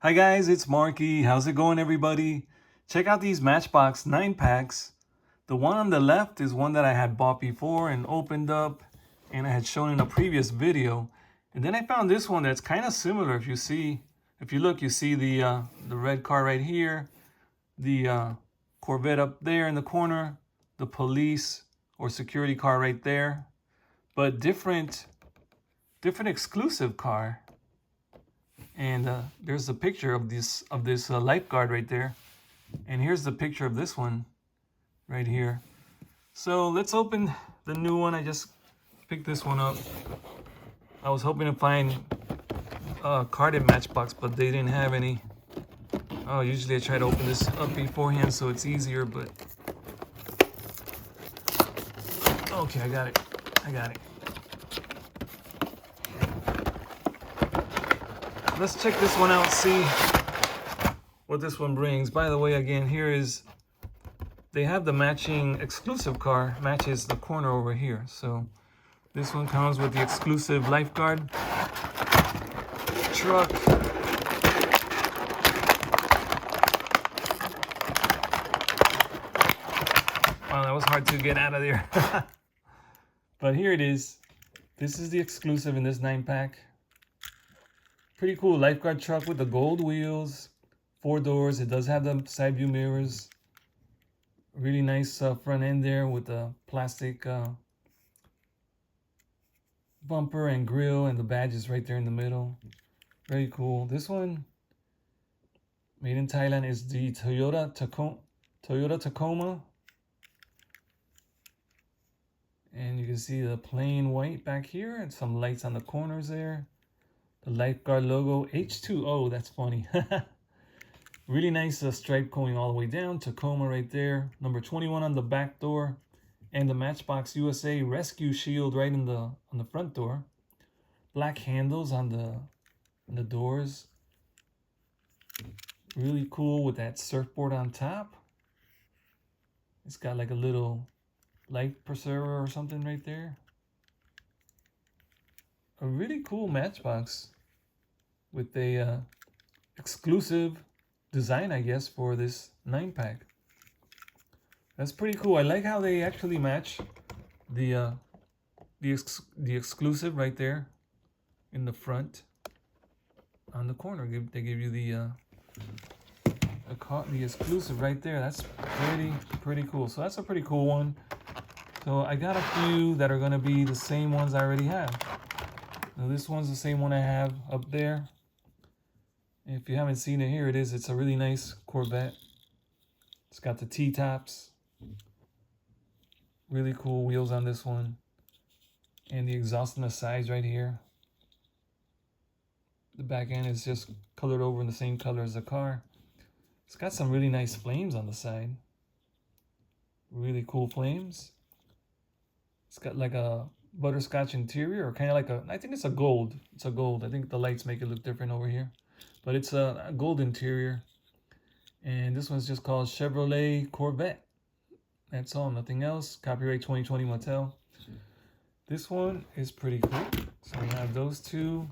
Hi guys, it's Marky. How's it going, everybody? Check out these Matchbox 9-packs. The one on the left is one that I had bought before and opened up and I had shown in a previous video. And then I found this one that's kind of similar. If you look, you see the red car right here, the Corvette up there in the corner, the police or security car right there, but different exclusive car. And there's a picture of this Lifeguard right there, and here's the picture of this one right here. So let's open the new one. I just picked this one up. I was hoping to find a carded Matchbox, but they didn't have any. Oh, usually I try to open this up beforehand so it's easier, but okay, I got it. Let's check this one out, see what this one brings. By the way, again, they have the matching exclusive car, matches the corner over here. So this one comes with the exclusive Lifeguard truck. Wow, that was hard to get out of there. But here it is. This is the exclusive in this 9-pack. Pretty cool Lifeguard truck with the gold wheels, 4 doors. It does have the side view mirrors. Really nice front end there with the plastic bumper and grill, and the badge is right there in the middle. Very cool. This one, made in Thailand, is the Toyota Tacoma. And you can see the plain white back here and some lights on the corners there. The Lifeguard logo, H2O, that's funny. Really nice stripe going all the way down. Tacoma right there. Number 21 on the back door. And the Matchbox USA Rescue Shield right on the front door. Black handles on the doors. Really cool with that surfboard on top. It's got like a little life preserver or something right there. A really cool Matchbox with a exclusive design, I guess, for this 9-pack. That's pretty cool. I like how they actually match the exclusive right there in the front on the corner. They give you the exclusive right there. That's pretty cool. So that's a pretty cool one. So I got a few that are going to be the same ones I already have. Now this one's the same one I have up there. If you haven't seen it, here it is. It's a really nice Corvette. It's got the T-tops. Really cool wheels on this one. And the exhaust on the sides right here. The back end is just colored over in the same color as the car. It's got some really nice flames on the side. Really cool flames. It's got like a butterscotch interior, or kind of like I think it's a gold. It's a gold. I think the lights make it look different over here. But it's a gold interior. And this one's just called Chevrolet Corvette. That's all, nothing else. Copyright 2020 Mattel. This one is pretty cool. So we have those two.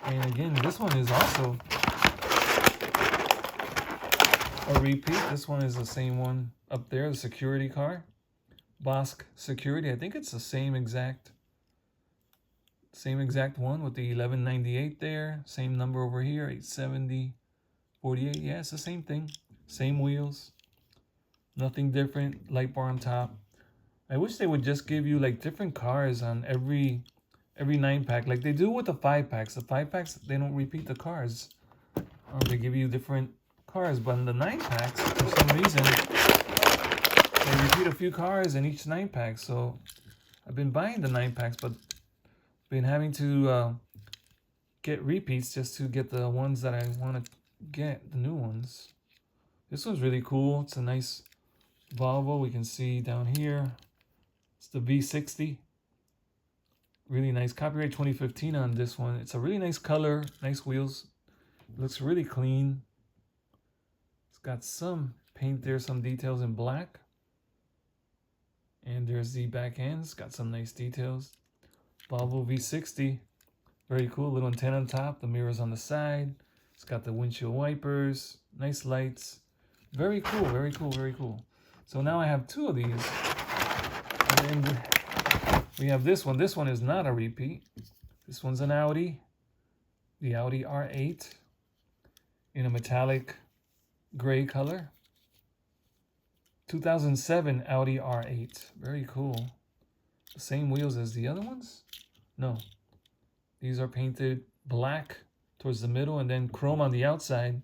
And again, this one is also a repeat. This one is the same one up there, the security car. Bosque Security. I think it's the same exact one with the 1198 there. Same number over here, 870, 48. Yeah, it's the same thing. Same wheels. Nothing different. Light bar on top. I wish they would just give you like different cars on every 9-pack, like they do with the 5-packs. The 5-packs, they don't repeat the cars. They give you different cars, but in the 9-packs, for some reason, they repeat a few cars in each 9-pack. So I've been buying the 9-packs, but been having to get repeats just to get the ones that I want to get, the new ones. This one's really cool. It's a nice Volvo. We can see down here. It's the V60. Really nice. Copyright 2015 on this one. It's a really nice color. Nice wheels. It looks really clean. It's got some paint there, some details in black. And there's the back end. It's got some nice details. Volvo V60. Very cool. Little antenna on top. The mirrors on the side. It's got the windshield wipers, nice lights. Very cool, very cool, very cool. So now I have two of these. And then we have this one. This one is not a repeat. This one's an Audi. The Audi R8 in a metallic gray color. 2007 Audi R8. Very cool. The same wheels as the other ones? No. These are painted black towards the middle and then chrome on the outside.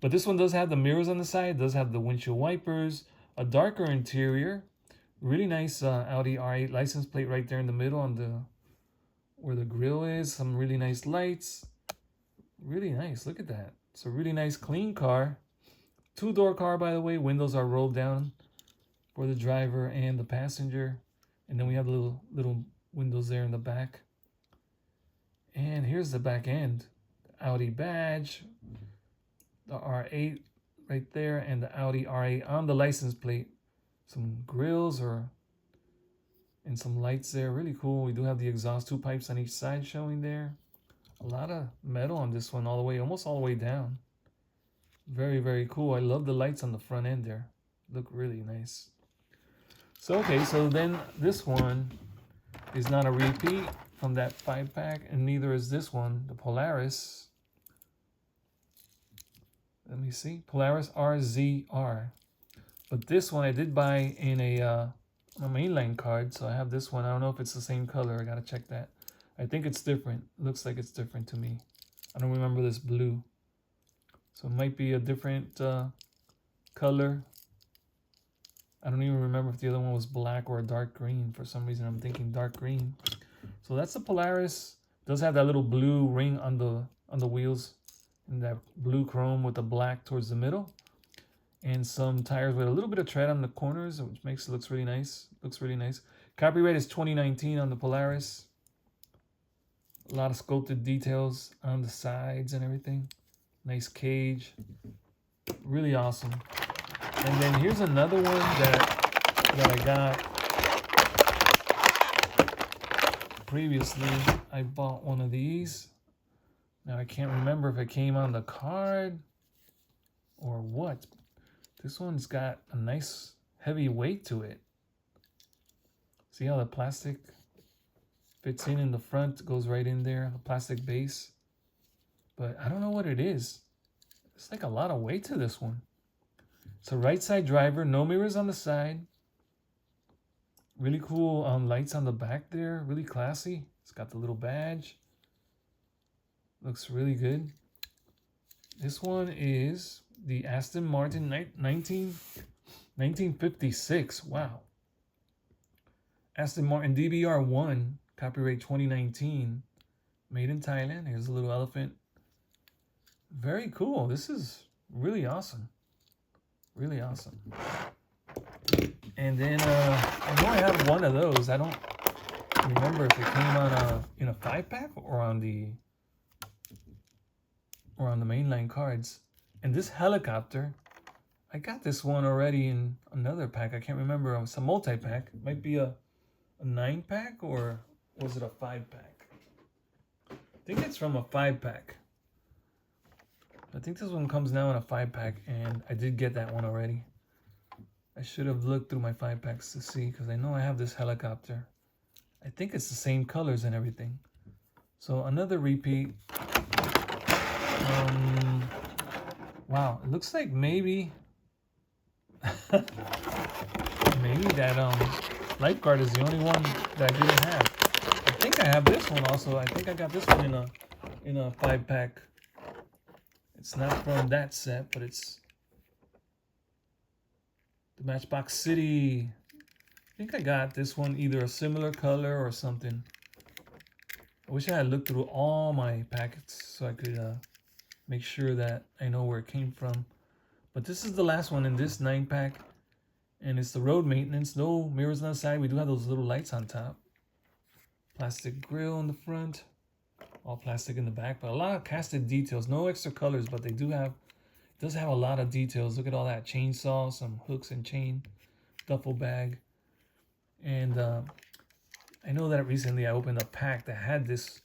But this one does have the mirrors on the side, does have the windshield wipers, a darker interior. Really nice Audi R8 license plate right there in the middle on the where the grill is. Some really nice lights. Really nice. Look at that. It's a really nice clean car. Two-door car, by the way. Windows are rolled down for the driver and the passenger. And then we have little windows there in the back. And here's the back end. The Audi badge. The R8 right there. And the Audi R8 on the license plate. Some grills and some lights there. Really cool. We do have the exhaust, two pipes on each side showing there. A lot of metal on this one all the way, almost all the way down. Very, very cool. I love the lights on the front end there. Look really nice. So, okay, so then this one is not a repeat from that 5-pack, and neither is this one, the Polaris. Let me see. Polaris RZR. But this one I did buy in a mainline card, so I have this one. I don't know if it's the same color. I gotta check that. I think it's different. Looks like it's different to me. I don't remember this blue. So it might be a different color. I don't even remember if the other one was black or a dark green. For some reason, I'm thinking dark green. So that's the Polaris. It does have that little blue ring on the wheels, and that blue chrome with the black towards the middle, and some tires with a little bit of tread on the corners, which makes it looks really nice. Looks really nice. Copyright is 2019 on the Polaris. A lot of sculpted details on the sides and everything. Nice cage. Really awesome. And then here's another one that I got previously. I bought one of these. Now I can't remember if it came on the card or what. This one's got a nice heavy weight to it. See how the plastic fits in the front, goes right in there, the plastic base. But I don't know what it is. It's like a lot of weight to this one. It's a right side driver, no mirrors on the side. Really cool lights on the back there, really classy. It's got the little badge. Looks really good. This one is the Aston Martin 1956. Wow. Aston Martin DBR1, copyright 2019, made in Thailand. Here's a little elephant. Very cool. This is really awesome. Really awesome. And then I know I have one of those. I don't remember if it came on in a 5-pack or on the mainline cards. And this helicopter, I got this one already in another pack. I can't remember. It's a multi-pack. It might be a 9-pack, or was it a 5-pack? I think it's from a 5-pack. I think this one comes now in a 5-pack, and I did get that one already. I should have looked through my 5-packs to see, because I know I have this helicopter. I think it's the same colors and everything. So another repeat. Wow, it looks like maybe that Lifeguard is the only one that I didn't have. I think I have this one also. I think I got this one in a 5-pack. It's not from that set, but it's the Matchbox City. I think I got this one either a similar color or something. I wish I had looked through all my packets so I could make sure that I know where it came from. But this is the last one in this 9-pack. And it's the road maintenance. No mirrors on the side. We do have those little lights on top. Plastic grill in the front. All plastic in the back. But a lot of casted details. No extra colors, but they do have... It does have a lot of details. Look at all that. Chainsaw, some hooks and chain. Duffel bag. And I know that recently I opened a pack that had this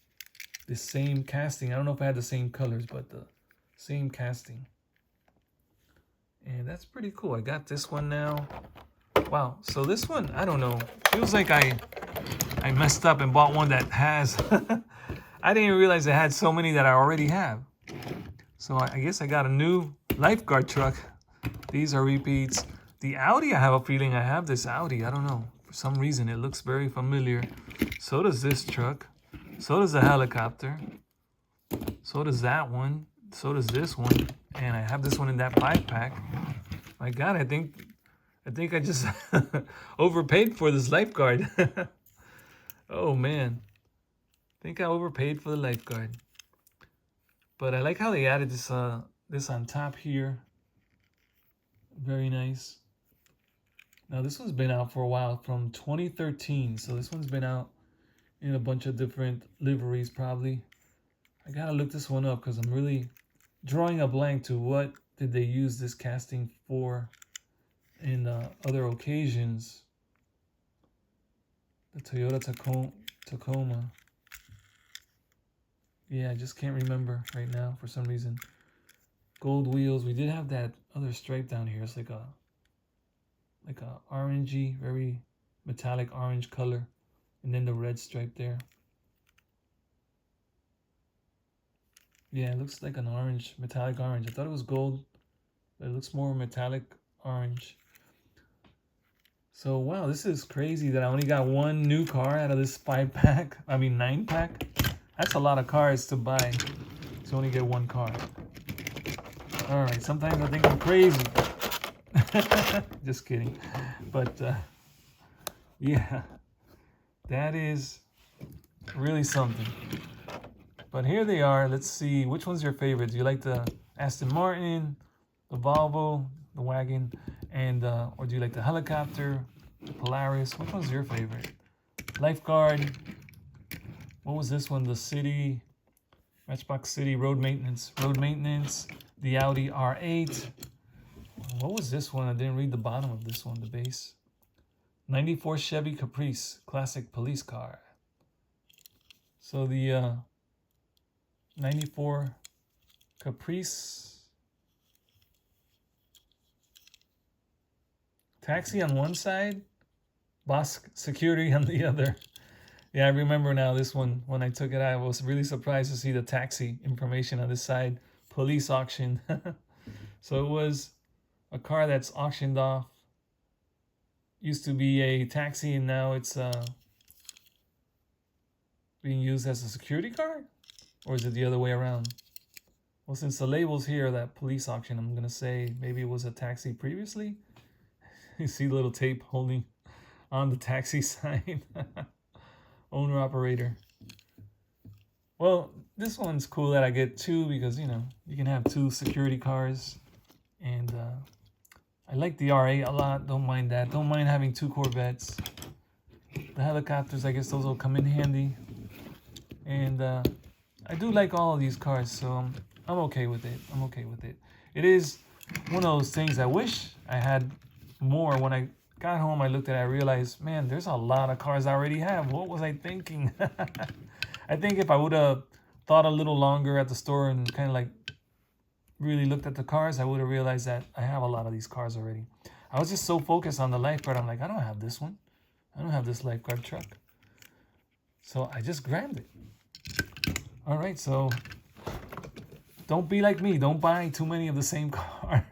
same casting. I don't know if I had the same colors, but Same casting. And that's pretty cool. I got this one now. Wow. So this one, I don't know. Feels like I messed up and bought one that has... I didn't realize it had so many that I already have. So I guess I got a new Lifeguard truck. These are repeats. The Audi, I have a feeling I have this Audi. I don't know. For some reason, it looks very familiar. So does this truck. So does the helicopter. So does that one. So does this one. And I have this one in that 5-pack. My God, I think I just overpaid for this Lifeguard. Oh, man. I think I overpaid for the Lifeguard. But I like how they added this on top here. Very nice. Now this one's been out for a while, from 2013. So this one's been out in a bunch of different liveries probably. I gotta look this one up because I'm really drawing a blank to what did they use this casting for in other occasions. The Toyota Tacoma. Yeah, I just can't remember right now for some reason. Gold wheels. We did have that other stripe down here. It's like a orangey, very metallic orange color. And then the red stripe there. Yeah, it looks like an orange, metallic orange. I thought it was gold, but it looks more metallic orange. So, wow, this is crazy that I only got one new car out of this 5-pack. I mean, 9-pack. That's a lot of cars to buy to only get one car. All right, sometimes I think I'm crazy. Just kidding. But, yeah, that is really something. But here they are. Let's see. Which one's your favorite? Do you like the Aston Martin, the Volvo, the wagon, and or do you like the helicopter, the Polaris? Which one's your favorite? Lifeguard. What was this one? The City, Matchbox City, road maintenance. The Audi R8. What was this one? I didn't read the bottom of this one, the base. 94 Chevy Caprice, classic police car. So the 94 Caprice. Taxi on one side, Boss Security on the other. Yeah, I remember now this one. When I took it out, I was really surprised to see the taxi information on this side. Police auction. So it was a car that's auctioned off. Used to be a taxi and now it's being used as a security car? Or is it the other way around? Well, since the label's here, that police auction, I'm going to say maybe it was a taxi previously. You see the little tape holding on the taxi sign. Owner operator. Well, this one's cool that I get two because, you know, you can have two security cars. And I like the R8 a lot. Don't mind that. Don't mind having two Corvettes. The helicopters, I guess those will come in handy. And I do like all of these cars, so I'm okay with it. I'm okay with it. It is one of those things I wish I had more. When I got home, I looked at it, I realized, man, there's a lot of cars I already have. What was I thinking? I think if I would have thought a little longer at the store and kind of like really looked at the cars, I would have realized that I have a lot of these cars already. I was just so focused on the Lifeguard. I'm like, I don't have this one. I don't have this Lifeguard truck. So I just grabbed it. All right, so don't be like me. Don't buy too many of the same car.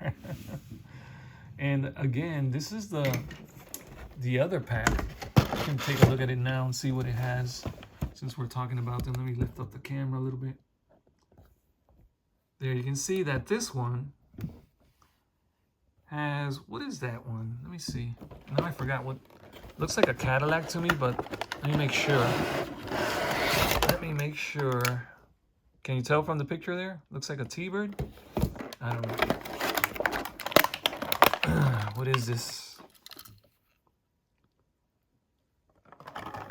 And again, this is the other pack. You can take a look at it now and see what it has. Since we're talking about them, let me lift up the camera a little bit. There, you can see that this one has, what is that one? Let me see. Now I forgot what, looks like a Cadillac to me, but let me make sure. Can you tell from the picture there? Looks like a T-Bird. I don't know. What is this?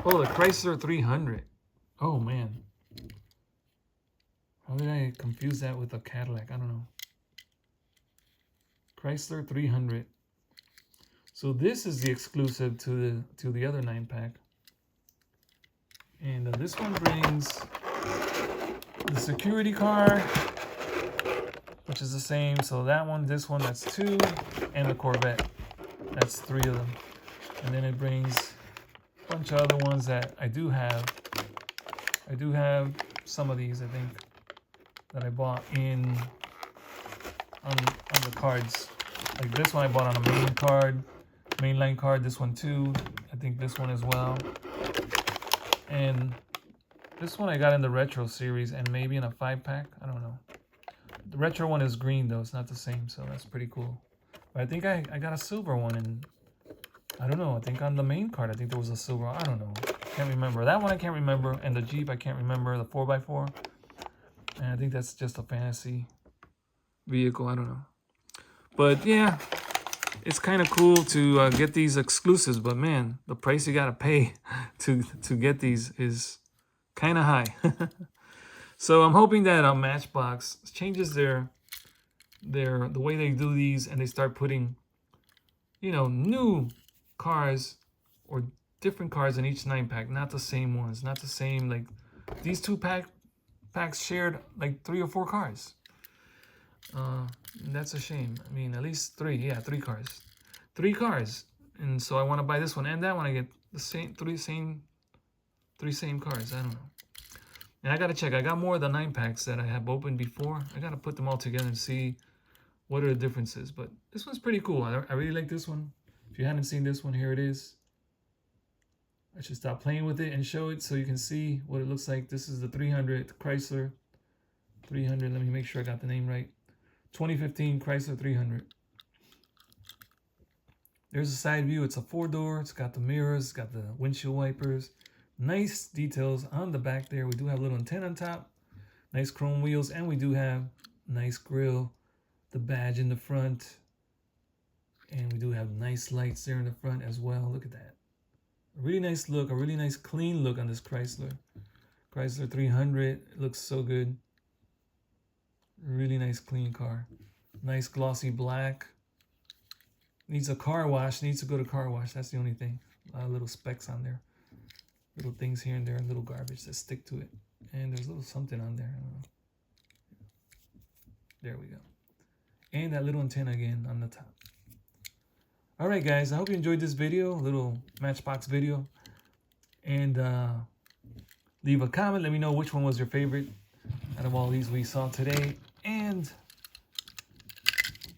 Oh, the Chrysler 300. Oh, man. How did I confuse that with a Cadillac? I don't know. Chrysler 300. So this is the exclusive to the other 9-pack. And this one brings the security car, which is the same. So that one, this one, that's 2, and the Corvette, that's 3 of them. And then it brings a bunch of other ones that I do have. I do have some of these, I think, that I bought on the cards. Like this one I bought on a mainline card. This one too. I think this one as well. And this one I got in the retro series and maybe in a 5-pack. I don't know. The retro one is green though. It's not the same, so that's pretty cool. But I think I got a silver one, and I don't know. I think on the main card, I think there was a silver. I don't know. Can't remember. That one I can't remember. And the Jeep, I can't remember. The 4x4. And I think that's just a fantasy vehicle. I don't know. But yeah, it's kind of cool to get these exclusives. But man, the price you got to pay to get these is kind of high. So I'm hoping that Matchbox changes the way they do these, and they start putting, you know, new cars or different cars in each 9-pack, not the same ones, not the same, like these 2-packs shared like 3 or 4 cars. That's a shame. I mean, at least 3, yeah, 3 cars. 3 cars. And so I want to buy this one and that one. I get the same three same cars. I don't know. And I got to check. I got more of the 9-packs that I have opened before. I got to put them all together and see what are the differences. But this one's pretty cool. I really like this one. If you haven't seen this one, here it is. I should stop playing with it and show it so you can see what it looks like. This is the 300 Chrysler 300. Let me make sure I got the name right. 2015 Chrysler 300. There's a side view. It's a 4-door. It's got the mirrors. It's got the windshield wipers. Nice details on the back there. We do have a little antenna on top. Nice chrome wheels. And we do have nice grille. The badge in the front. And we do have nice lights there in the front as well. Look at that. A really nice look. A really nice clean look on this Chrysler. Chrysler 300. It looks so good. Really nice clean car. Nice glossy black. Needs a car wash. Needs to go to car wash. That's the only thing. A lot of little specks on there. Little things here and there. Little garbage that stick to it. And there's a little something on there. I don't know. There we go. And that little antenna again on the top. Alright guys, I hope you enjoyed this video. A little Matchbox video. And leave a comment. Let me know which one was your favorite out of all these we saw today. And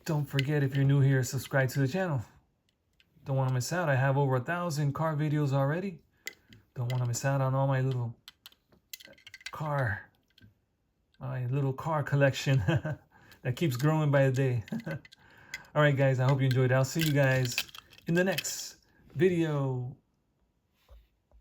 don't forget, if you're new here, subscribe to the channel. Don't want to miss out. I have over 1,000 car videos already. Don't want to miss out on all my little car collection that keeps growing by the day. All right, guys, I hope you enjoyed it. I'll see you guys in the next video.